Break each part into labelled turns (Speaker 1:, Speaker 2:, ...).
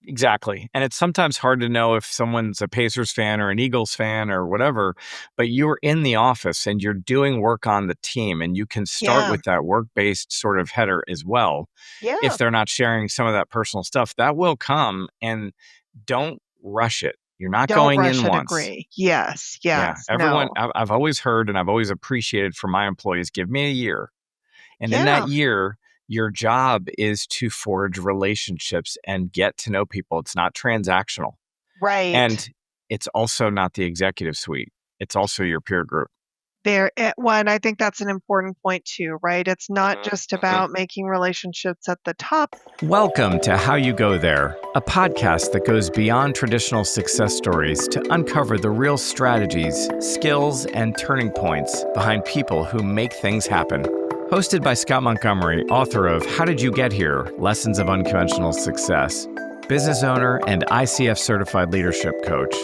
Speaker 1: Exactly. And it's sometimes hard to know if someone's a Pacers fan or an Eagles fan or whatever, but you're in the office and you're doing work on the team, and you can start
Speaker 2: Yeah.
Speaker 1: with that work-based sort of header as well. If
Speaker 2: Yeah.
Speaker 1: they're not sharing some of that personal stuff, that will come, and don't rush it. You're not
Speaker 2: Don't
Speaker 1: going
Speaker 2: rush
Speaker 1: in
Speaker 2: it.
Speaker 1: once.
Speaker 2: Agree. Yes.
Speaker 1: Yeah,
Speaker 2: Yes.
Speaker 1: everyone,
Speaker 2: No.
Speaker 1: I've always heard and I've always appreciated from my employees, give me a year. And in that
Speaker 2: Yeah.
Speaker 1: year, your job is to forge relationships and get to know people. It's not transactional.
Speaker 2: Right.
Speaker 1: And it's also not the executive suite. It's also your peer group.
Speaker 2: Well, and I think that's an important point too, right? It's not
Speaker 1: Mhm,
Speaker 2: just
Speaker 1: mhm.
Speaker 2: about making relationships at the top.
Speaker 1: Welcome to How You Go There, a podcast that goes beyond traditional success stories to uncover the real strategies, skills, and turning points behind people who make things happen. Hosted by Scott Montgomery, author of How Did You Get Here? Lessons of Unconventional Success, business owner and ICF certified leadership coach,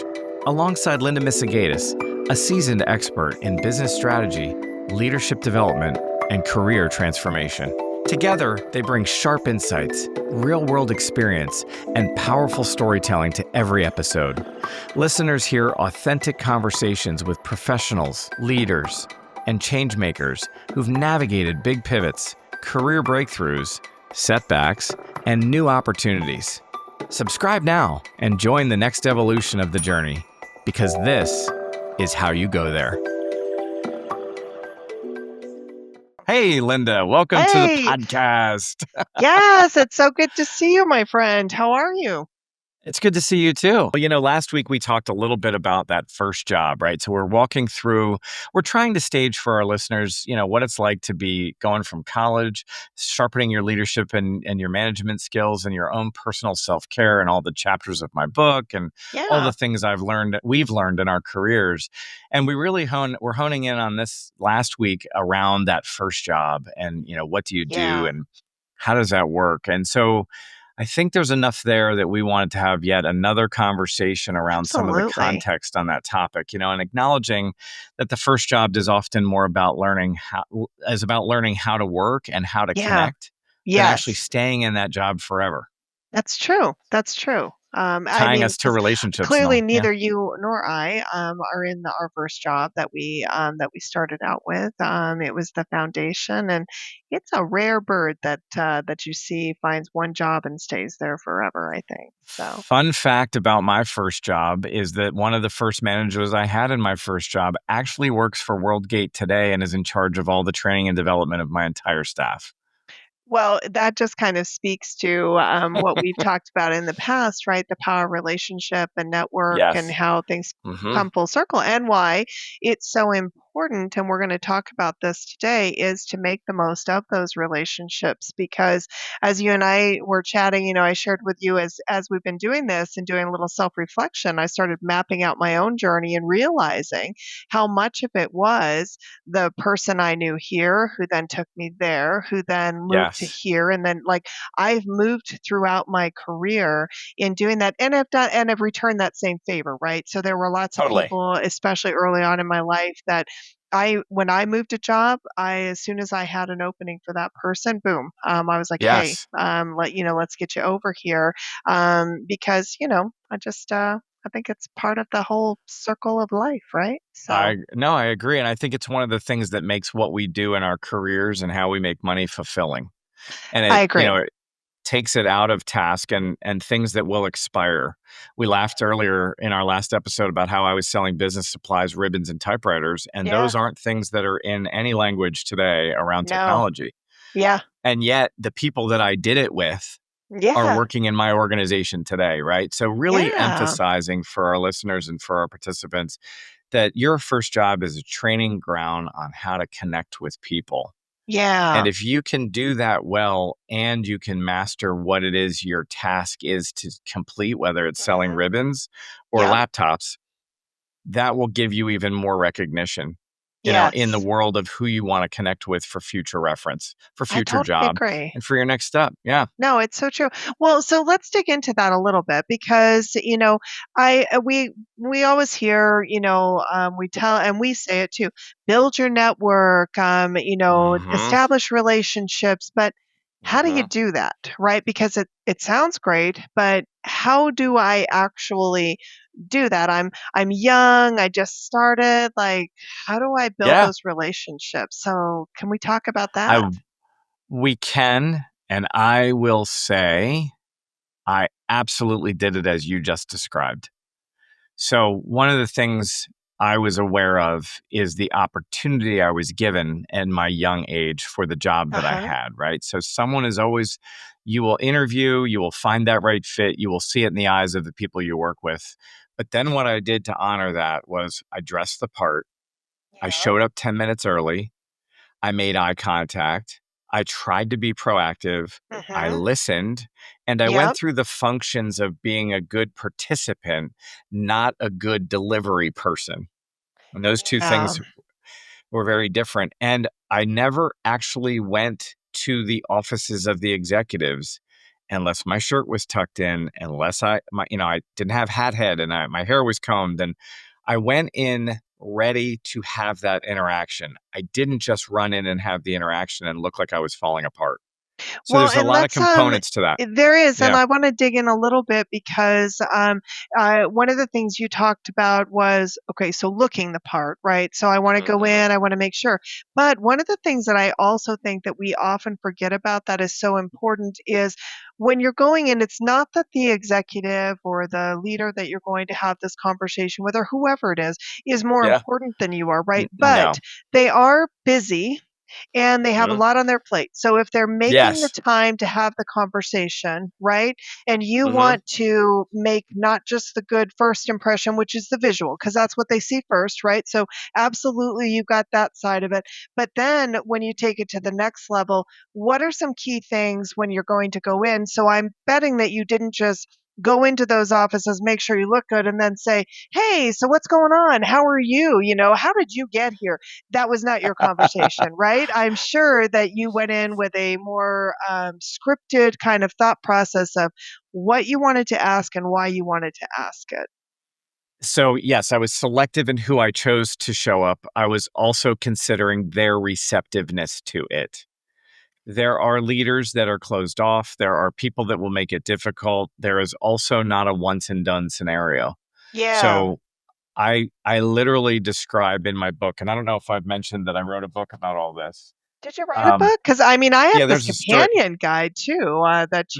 Speaker 1: alongside Linda Misegadis, a seasoned expert in business strategy, leadership development, and career transformation. Together, they bring sharp insights, real-world experience, and powerful storytelling to every episode. Listeners hear authentic conversations with professionals, leaders, and changemakers who've navigated big pivots, career breakthroughs, setbacks, and new opportunities. Subscribe now and join the next evolution of the journey, because this is how you go there. Hey, Linda, welcome to the
Speaker 2: Hey,
Speaker 1: podcast.
Speaker 2: yes, it's so good to see you, my friend. How are you?
Speaker 1: It's good to see you too. Well, last week we talked a little bit about that first job, right? So we're trying to stage for our listeners, what it's like to be going from college, sharpening your leadership and your management skills and your own personal self-care and all the chapters of my book and all the
Speaker 2: Yeah.
Speaker 1: things we've learned in our careers. And we're honing in on this last week around that first job and, what do you do
Speaker 2: Yeah.
Speaker 1: and how does that work? And so I think there's enough there that we wanted to have yet another conversation around some of the
Speaker 2: Absolutely.
Speaker 1: context on that topic, and acknowledging that the first job is often more about learning how to work and how to
Speaker 2: Yeah.
Speaker 1: connect than actually
Speaker 2: Yes.
Speaker 1: staying in that job forever,
Speaker 2: That's true. That's true. I
Speaker 1: tying
Speaker 2: mean,
Speaker 1: us to
Speaker 2: because
Speaker 1: relationships and
Speaker 2: clearly
Speaker 1: all. Yeah.
Speaker 2: neither you nor I are in our first job that we started out with. It was the foundation, and it's a rare bird that you see finds one job and stays there forever. I think so.
Speaker 1: Fun fact about my first job is that one of the first managers I had in my first job actually works for WorldGate today and is in charge of all the training and development of my entire staff.
Speaker 2: Well, that just kind of speaks to what we've talked about in the past, right? The power of relationship and network and
Speaker 1: Yes.
Speaker 2: how things
Speaker 1: Hmm.
Speaker 2: come full circle and why it's so important. And we're going to talk about this today is to make the most of those relationships because as you and I were chatting, I shared with you as we've been doing this and doing a little self-reflection, I started mapping out my own journey and realizing how much of it was the person I knew here who then took me there, who then moved to
Speaker 1: Yes.
Speaker 2: here. And then like I've moved throughout my career in doing that and I've returned that same favor, right? So there were lots of
Speaker 1: Totally.
Speaker 2: people, especially early on in my life, that when I moved a job, as soon as I had an opening for that person, boom, I was like, hey,
Speaker 1: Yes.
Speaker 2: let's get you over here, because I think it's part of the whole circle of life, right? So
Speaker 1: I agree. And I think it's one of the things that makes what we do in our careers and how we make money fulfilling. And
Speaker 2: I
Speaker 1: it,
Speaker 2: agree.
Speaker 1: it takes it out of task and things that will expire. We laughed earlier in our last episode about how I was selling business supplies, ribbons, and typewriters. And
Speaker 2: Yeah.
Speaker 1: those aren't things that are in any language today around
Speaker 2: No.
Speaker 1: technology.
Speaker 2: Yeah.
Speaker 1: And yet the people that I did it with are
Speaker 2: Yeah.
Speaker 1: working in my organization today, right? So really
Speaker 2: Yeah.
Speaker 1: emphasizing for our listeners and for our participants that your first job is a training ground on how to connect with people. And
Speaker 2: Yeah.
Speaker 1: if you can do that well and you can master what it is your task is to complete, whether it's selling
Speaker 2: Mhm.
Speaker 1: ribbons or
Speaker 2: Yep.
Speaker 1: laptops, that will give you even more recognition, in the
Speaker 2: Yes.
Speaker 1: world of who you want to connect with for future reference, for
Speaker 2: I
Speaker 1: future
Speaker 2: totally
Speaker 1: job,
Speaker 2: agree.
Speaker 1: and for your next step. Yeah.
Speaker 2: No, it's so true. Well, so let's dig into that a little bit because, we always hear, we tell and we say it too, build your network,
Speaker 1: Hmm.
Speaker 2: establish relationships, but How do you
Speaker 1: Hmm.
Speaker 2: do that, right? Because it sounds great, but how do I actually do that? I'm young, I just started, like, how do I build
Speaker 1: Yeah,
Speaker 2: those relationships? So, can we talk about that?
Speaker 1: I we can, and I will say I absolutely did it as you just described. So, one of the things I was aware of is the opportunity I was given in my young age for the job that I
Speaker 2: Uh-huh.
Speaker 1: had, right? So, someone is always, you will interview, you will find that right fit, you will see it in the eyes of the people you work with. But then what I did to honor that was I dressed the part, I
Speaker 2: Yeah.
Speaker 1: showed up 10 minutes early, I made eye contact. I tried to be proactive. I
Speaker 2: Mhm.
Speaker 1: listened and I went
Speaker 2: Yep.
Speaker 1: through the functions of being a good participant, not a good delivery person. And those two
Speaker 2: Yeah.
Speaker 1: things were very different. And I never actually went to the offices of the executives unless my shirt was tucked in, unless I didn't have hat head and my hair was combed. And I went in ready to have that interaction. I didn't just run in and have the interaction and look like I was falling apart. So
Speaker 2: Well,
Speaker 1: there's a
Speaker 2: and
Speaker 1: lot of
Speaker 2: let's
Speaker 1: components to that.
Speaker 2: there is, and
Speaker 1: Yeah.
Speaker 2: I want to dig in a little bit because one of the things you talked about was okay, so looking the part, right? So I want to go
Speaker 1: Hmm.
Speaker 2: in, I want to make sure. But one of the things that I also think that we often forget about that is so important is when you're going in, it's not that the executive or the leader that you're going to have this conversation with, or whoever it is more
Speaker 1: Yeah.
Speaker 2: important than you are, right? But
Speaker 1: No.
Speaker 2: they are busy and they have a
Speaker 1: Mhm.
Speaker 2: lot on their plate. So if they're making the
Speaker 1: Yes.
Speaker 2: time to have the conversation, right? And you
Speaker 1: Hmm.
Speaker 2: want to make not just the good first impression, which is the visual, because that's what they see first, right? So absolutely you've got that side of it. But then when you take it to the next level, what are some key things when you're going to go in? So I'm betting that you didn't just go into those offices, make sure you look good, and then say, hey, so what's going on? How are you? How did you get here? That was not your conversation, right? I'm sure that you went in with a more scripted kind of thought process of what you wanted to ask and why you wanted to ask it.
Speaker 1: So, yes, I was selective in who I chose to show up. I was also considering their receptiveness to it. There are leaders that are closed off. There are people that will make it difficult. There is also not a once and done scenario.
Speaker 2: Yeah.
Speaker 1: So, I literally describe in my book, and I don't know if I've mentioned that I wrote a book about all this.
Speaker 2: Did you write a
Speaker 1: Um,
Speaker 2: book? Because I mean, I have
Speaker 1: yeah,
Speaker 2: this
Speaker 1: there's a story.
Speaker 2: companion guide too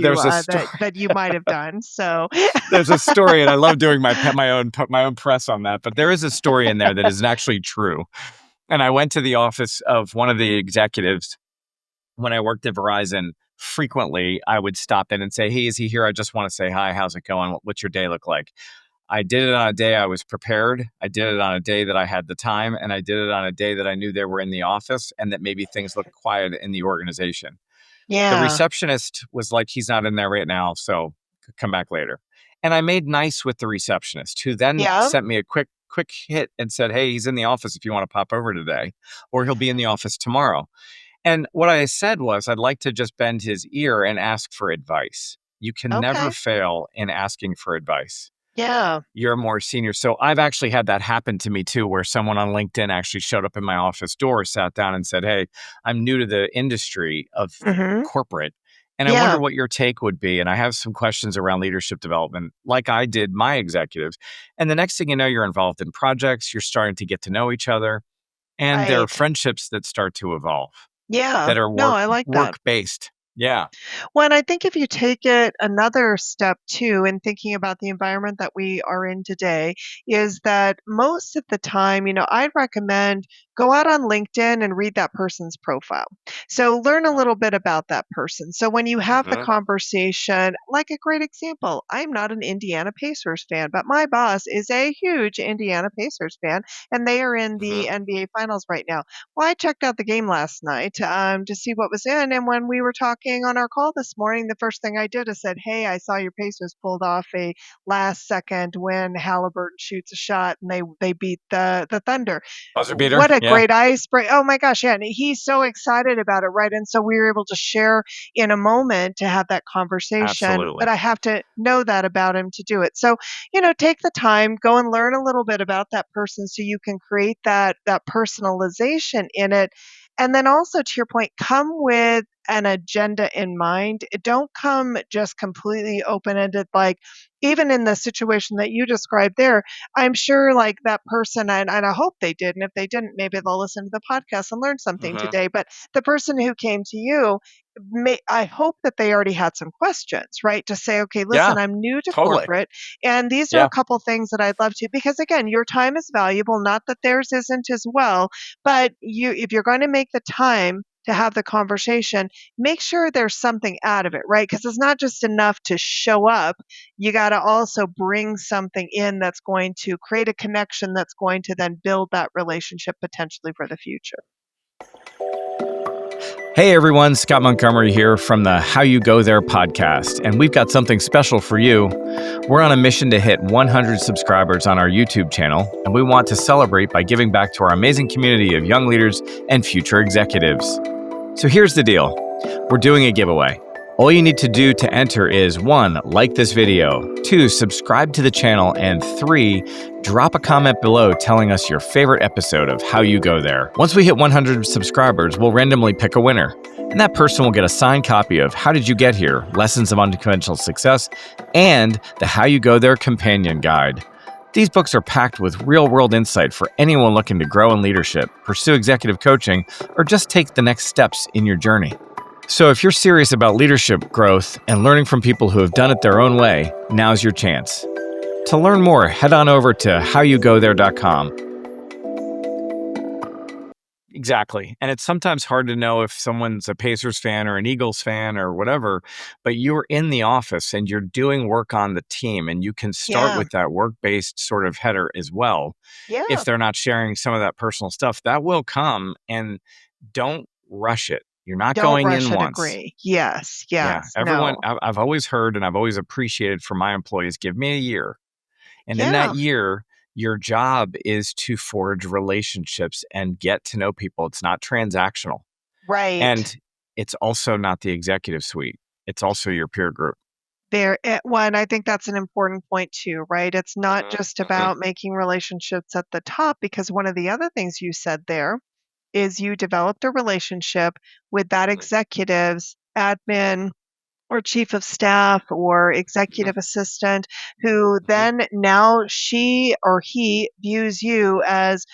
Speaker 1: There's a story.
Speaker 2: that you might have done. So,
Speaker 1: There's a story, and I love doing my own press on that. But there is a story in there that is actually true. And I went to the office of one of the executives when I worked at Verizon. Frequently, I would stop in and say, "Hey, is he here? I just want to say hi. How's it going? What's your day look like?" I did it on a day I was prepared. I did it on a day that I had the time, and I did it on a day that I knew they were in the office and that maybe things looked quiet in the organization. The
Speaker 2: yeah.
Speaker 1: receptionist was like, "He's not in there right now, so come back later." And I made nice with the receptionist, who then
Speaker 2: Yeah.
Speaker 1: sent me a quick hit and said, "Hey, he's in the office if you want to pop over today, or he'll be in the office tomorrow." And what I said was, I'd like to just bend his ear and ask for advice. You can never
Speaker 2: Okay.
Speaker 1: fail in asking for advice.
Speaker 2: Yeah.
Speaker 1: You're more senior. So I've actually had that happen to me too, where someone on LinkedIn actually showed up in my office door, sat down and said, "Hey, I'm new to the industry of
Speaker 2: Hmm.
Speaker 1: corporate. And I wonder
Speaker 2: Yeah.
Speaker 1: what your take would be. And I have some questions around leadership development, like I did my executives." And the next thing you know, you're involved in projects, you're starting to get to know each other, and there are
Speaker 2: Right.
Speaker 1: friendships that start to evolve
Speaker 2: Yeah.
Speaker 1: that are
Speaker 2: No, I like that.
Speaker 1: work based. Yeah.
Speaker 2: Well, and I think if you take it another step too, in thinking about the environment that we are in today, is that most of the time, I'd recommend go out on LinkedIn and read that person's profile. So learn a little bit about that person. So when you have the
Speaker 1: Hmm.
Speaker 2: conversation, like a great example, I'm not an Indiana Pacers fan, but my boss is a huge Indiana Pacers fan, and they are in
Speaker 1: Hmm.
Speaker 2: the NBA Finals right now. Well, I checked out the game last night to see what was in, and when we were talking on our call this morning, the first thing I did is said, "Hey, I saw your Pacers pulled off a last second win. Halliburton shoots a shot, and they beat the Thunder.
Speaker 1: Buzzer beater.
Speaker 2: What a
Speaker 1: Yeah.
Speaker 2: great icebreaker! Oh my gosh, yeah!" And he's so excited about it, right? And so we were able to share in a moment to have that conversation. But
Speaker 1: Absolutely.
Speaker 2: I have to know that about him to do it. So take the time, go and learn a little bit about that person so you can create that personalization in it. And then also to your point, come with an agenda in mind. Don't come just completely open-ended, like, even in the situation that you described there, I'm sure, like, that person and I hope they did, and if they didn't, maybe they'll listen to the podcast and learn something
Speaker 1: Hmm.
Speaker 2: today, but the person who came to you, I hope that they already had some questions, right? To say, "Okay,
Speaker 1: Yeah,
Speaker 2: listen, I'm new to
Speaker 1: totally.
Speaker 2: corporate, and these are a
Speaker 1: Yeah.
Speaker 2: couple things that I'd love to," because again, your time is valuable, not that theirs isn't as well, but if you're going to make the time to have the conversation, make sure there's something out of it, right? Because it's not just enough to show up. You got to also bring something in that's going to create a connection that's going to then build that relationship potentially for the future.
Speaker 1: Hey everyone, Scott Montgomery here from the How You Go There podcast, and we've got something special for you. We're on a mission to hit 100 subscribers on our YouTube channel, and we want to celebrate by giving back to our amazing community of young leaders and future executives. So here's the deal. We're doing a giveaway. All you need to do to enter is 1, like this video, 2, subscribe to the channel, and 3, drop a comment below telling us your favorite episode of How You Go There. Once we hit 100 subscribers, we'll randomly pick a winner. And that person will get a signed copy of How Did You Get Here? Lessons of Unconventional Success, and the How You Go There Companion Guide. These books are packed with real-world insight for anyone looking to grow in leadership, pursue executive coaching, or just take the next steps in your journey. So if you're serious about leadership growth and learning from people who have done it their own way, now's your chance. To learn more, head on over to howyougothere.com. Exactly. And it's sometimes hard to know if someone's a Pacers fan or an Eagles fan or whatever, but you're in the office and you're doing work on the team, and you can start
Speaker 2: Yeah.
Speaker 1: with that work-based sort of header as well. If
Speaker 2: Yeah.
Speaker 1: they're not sharing some of that personal stuff, that will come, and don't rush it. You're not
Speaker 2: Don't
Speaker 1: going
Speaker 2: rush
Speaker 1: in
Speaker 2: it.
Speaker 1: once.
Speaker 2: Agree. Yes.
Speaker 1: Yeah,
Speaker 2: Yes.
Speaker 1: everyone,
Speaker 2: No.
Speaker 1: I've always heard and I've always appreciated from my employees, give me a year. And in that
Speaker 2: Yeah.
Speaker 1: year, your job is to forge relationships and get to know people. It's not transactional.
Speaker 2: Right.
Speaker 1: And it's also not the executive suite. It's also your peer group.
Speaker 2: Well, and I think that's an important point too, right? It's not
Speaker 1: Mhm,
Speaker 2: just
Speaker 1: mhm,
Speaker 2: about making relationships at the top, because one of the other things you said there is you developed a relationship with that
Speaker 1: mhm,
Speaker 2: executive's admin or chief of staff or
Speaker 1: mhm,
Speaker 2: executive assistant, who
Speaker 1: mhm.
Speaker 2: then now she or he views you as,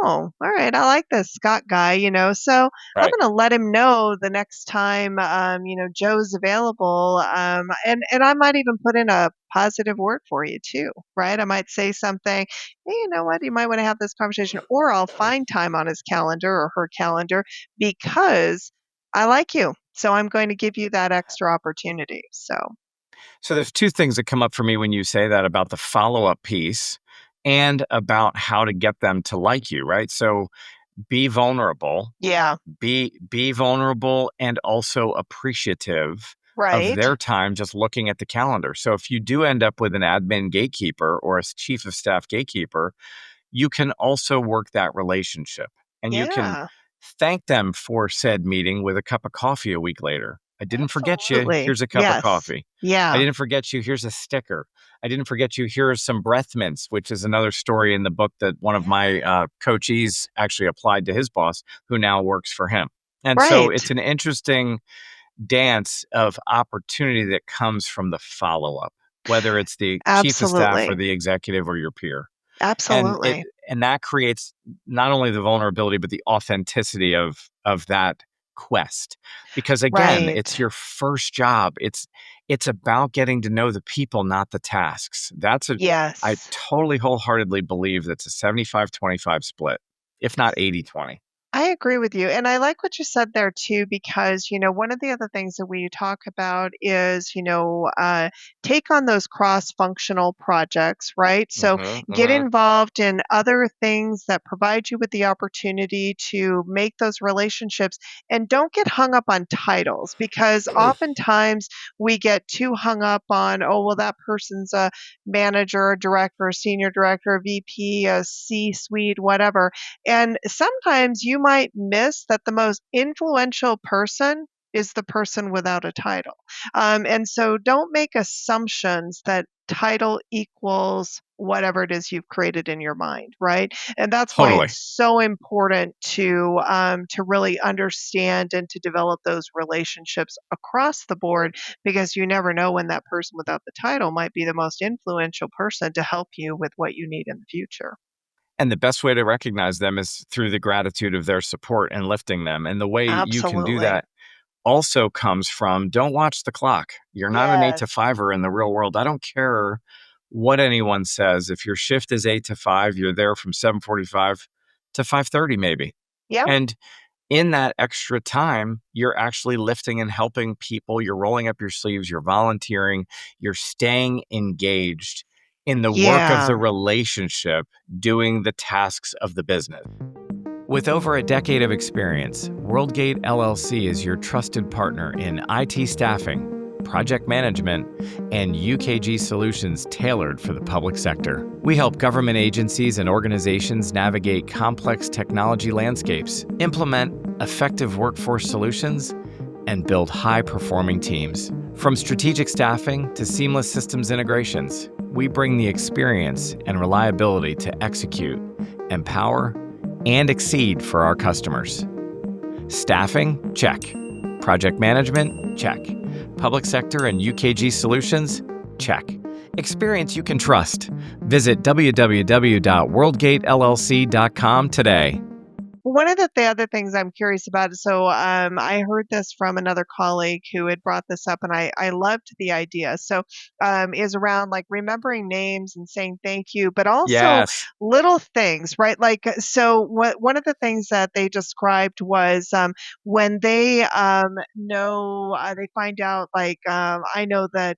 Speaker 2: oh, all right, I like this Scott guy, so I'm
Speaker 1: Right.
Speaker 2: going to let him know the next time, Joe's available. And I might even put in a positive word for you too, right? I might say something, hey, you know what, you might want to have this conversation, or I'll find time on his calendar or her calendar because I like you. So I'm going to give you that extra opportunity. So,
Speaker 1: So there's two things that come up for me when you say that about the follow-up piece and about how to get them to like you, right? So be vulnerable.
Speaker 2: yeah,
Speaker 1: Be vulnerable and also appreciative of
Speaker 2: right.
Speaker 1: their time just looking at the calendar. So if you do end up with an admin gatekeeper or a chief of staff gatekeeper, you can also work that relationship, and you can
Speaker 2: Yeah,
Speaker 1: thank them for said meeting with a cup of coffee a week later. I didn't forget you.
Speaker 2: absolutely.
Speaker 1: Here's a cup of
Speaker 2: Yes.
Speaker 1: coffee. I
Speaker 2: Yeah.
Speaker 1: didn't forget you. Here's a sticker. I didn't forget you. Here are some breath mints, which is another story in the book that one of my coachees actually applied to his boss, who now works for him. And so
Speaker 2: Right.
Speaker 1: it's an interesting dance of opportunity that comes from the follow up, whether it's the chief of staff or
Speaker 2: Absolutely.
Speaker 1: the executive or your peer. And it
Speaker 2: Absolutely.
Speaker 1: and that creates not only the vulnerability, but the authenticity of that quest. Because again, it's
Speaker 2: Right.
Speaker 1: your first job. It's about getting to know the people, not the tasks. I
Speaker 2: Yes.
Speaker 1: totally wholeheartedly believe that's a 75-25 split, if not 80-20.
Speaker 2: I agree with you. And I like what you said there too, because, one of the other things that we talk about is, take on those cross functional projects, right? So
Speaker 1: Mhm,
Speaker 2: get
Speaker 1: mhm.
Speaker 2: involved in other things that provide you with the opportunity to make those relationships, and don't get hung up on titles, because oftentimes we get too hung up on, oh, well, that person's a manager, a director, a senior director, a VP, a C suite, whatever, and sometimes you might miss that the most influential person is the person without a title. And so don't make assumptions that title equals whatever it is you've created in your mind, right? And that's why
Speaker 1: Totally.
Speaker 2: it's so important to really understand and to develop those relationships across the board, because you never know when that person without the title might be the most influential person to help you with what you need in the future.
Speaker 1: And the best way to recognize them is through the gratitude of their support and lifting them. And the way you can do
Speaker 2: Absolutely.
Speaker 1: that also comes from don't watch the clock. You're not an 8 to
Speaker 2: Yes.
Speaker 1: 5er in the real world. I don't care what anyone says. If your shift is 8 to 5, you're there from 7:45 to 5:30 maybe.
Speaker 2: Yeah.
Speaker 1: And in that extra time, you're actually lifting and helping people. You're rolling up your sleeves, you're volunteering, you're staying engaged in the work of
Speaker 2: Yeah.
Speaker 1: the relationship, doing the tasks of the business. With over a decade of experience, WorldGate LLC is your trusted partner in IT staffing, project management, and UKG solutions tailored for the public sector. We help government agencies and organizations navigate complex technology landscapes, implement effective workforce solutions, and build high-performing teams. From strategic staffing to seamless systems integrations, we bring the experience and reliability to execute, empower, and exceed for our customers. Staffing? Check. Project management? Check. Public sector and UKG solutions? Check. Experience you can trust. Visit www.worldgatellc.com today.
Speaker 2: One of the other things I'm curious about, so I heard this from another colleague who had brought this up, and I loved the idea. So is around like remembering names and saying thank you, but also
Speaker 1: Yes.
Speaker 2: little things, right? Like so, what one of the things that they described was when they know they find out like I know that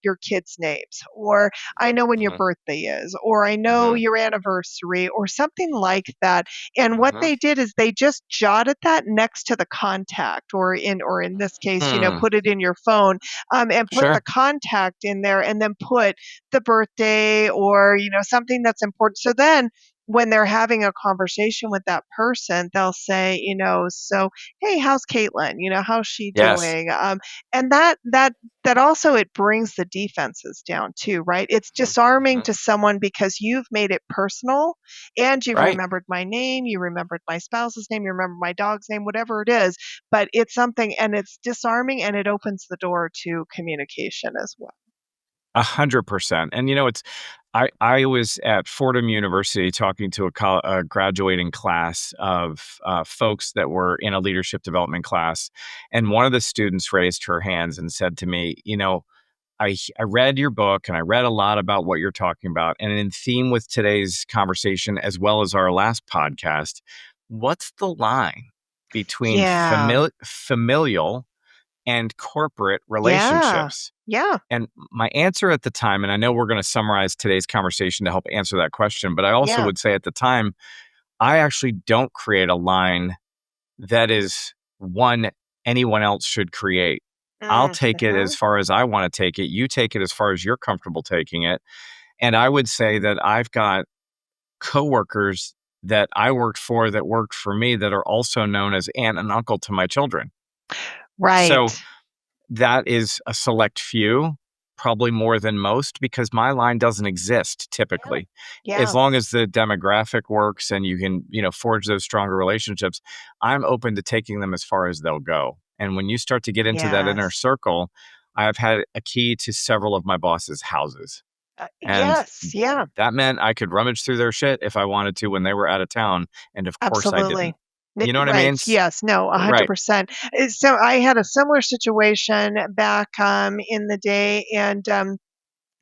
Speaker 2: your kids' names, or I know when your
Speaker 1: Mhm,
Speaker 2: birthday is, or I know
Speaker 1: mhm,
Speaker 2: your anniversary, or something like that. And what
Speaker 1: mhm.
Speaker 2: they did is they just jotted that next to the contact, or in this case,
Speaker 1: Hmm.
Speaker 2: put it in your phone, and put the
Speaker 1: Sure.
Speaker 2: contact in there, and then put the birthday, or, something that's important. So then when they're having a conversation with that person, they'll say, so, hey, how's Caitlin? How's she
Speaker 1: Yes.
Speaker 2: doing? And that also, it brings the defenses down too, right? It's
Speaker 1: Mhm,
Speaker 2: disarming
Speaker 1: mhm.
Speaker 2: to someone because you've made it personal, and you
Speaker 1: Right.
Speaker 2: remembered my name, you remembered my spouse's name, you remember my dog's name, whatever it is, but it's something, and it's disarming, and it opens the door to communication as well.
Speaker 1: 100%. And I was at Fordham University talking to a graduating class of folks that were in a leadership development class, and one of the students raised her hands and said to me, I read your book and I read a lot about what you're talking about, and in theme with today's conversation as well as our last podcast, what's the line between
Speaker 2: Yeah.
Speaker 1: familial and corporate
Speaker 2: Yeah.
Speaker 1: relationships?
Speaker 2: Yeah.
Speaker 1: And my answer at the time, and I know we're going to summarize today's conversation to help answer that question, but I also
Speaker 2: Yeah.
Speaker 1: would say at the time, I actually don't create a line that is one anyone else should create. I'll take it as
Speaker 2: Mhm.
Speaker 1: far as I want to take it. You take it as far as you're comfortable taking it. And I would say that I've got coworkers that I worked for that worked for me that are also known as aunt and uncle to my children. So
Speaker 2: Right.
Speaker 1: that is a select few, probably more than most, because my line doesn't exist
Speaker 2: Yeah.
Speaker 1: typically. As
Speaker 2: Yeah.
Speaker 1: long as the demographic works and you can, forge those stronger relationships, I'm open to taking them as far as they'll go. And when you start to get into that inner
Speaker 2: Yes.
Speaker 1: circle, I've had a key to several of my boss's houses. And
Speaker 2: Yes. Yeah.
Speaker 1: that meant I could rummage through their shit if I wanted to when they were out of town. And of course I
Speaker 2: Absolutely.
Speaker 1: didn't. You know what I
Speaker 2: Right.
Speaker 1: mean?
Speaker 2: Yes. No,
Speaker 1: Right.
Speaker 2: 100%. So I had a similar situation back in the day, and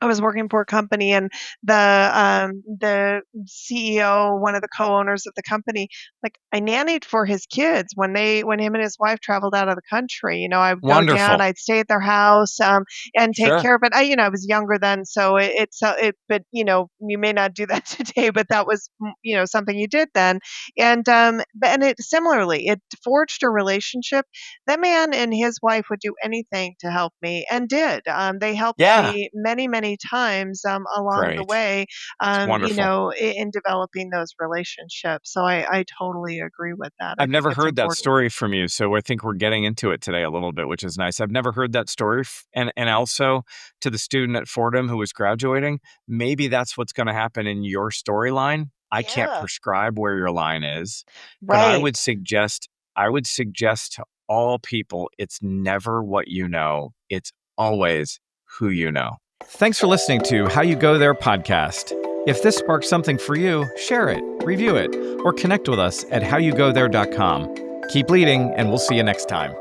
Speaker 2: I was working for a company, and the CEO, one of the co-owners of the company, like, I nannied for his kids when him and his wife traveled out of the country. I would go down,
Speaker 1: Wonderful.
Speaker 2: I'd stay at their house, and take
Speaker 1: Sure.
Speaker 2: care of it. I was younger then, so but you may not do that today, but that was something you did then, and it similarly, it forged a relationship. That man and his wife would do anything to help me, and did. They helped
Speaker 1: Yeah.
Speaker 2: me many many times along the
Speaker 1: Great.
Speaker 2: way,
Speaker 1: It's
Speaker 2: you
Speaker 1: wonderful.
Speaker 2: know, in developing those relationships. So I totally agree with that. I
Speaker 1: I've
Speaker 2: think
Speaker 1: never
Speaker 2: it's
Speaker 1: heard that
Speaker 2: important.
Speaker 1: story from you, so I think we're getting into it today a little bit, which is nice. I've never heard that story, and also to the student at Fordham who was graduating, maybe that's what's going to happen in your storyline. I can't
Speaker 2: Yeah,
Speaker 1: prescribe where your line is, but
Speaker 2: right.
Speaker 1: I would suggest to all people, it's never what you know, it's always who you know. Thanks for listening to How You Go There podcast. If this sparked something for you, share it, review it, or connect with us at howyougothere.com. Keep leading, and we'll see you next time.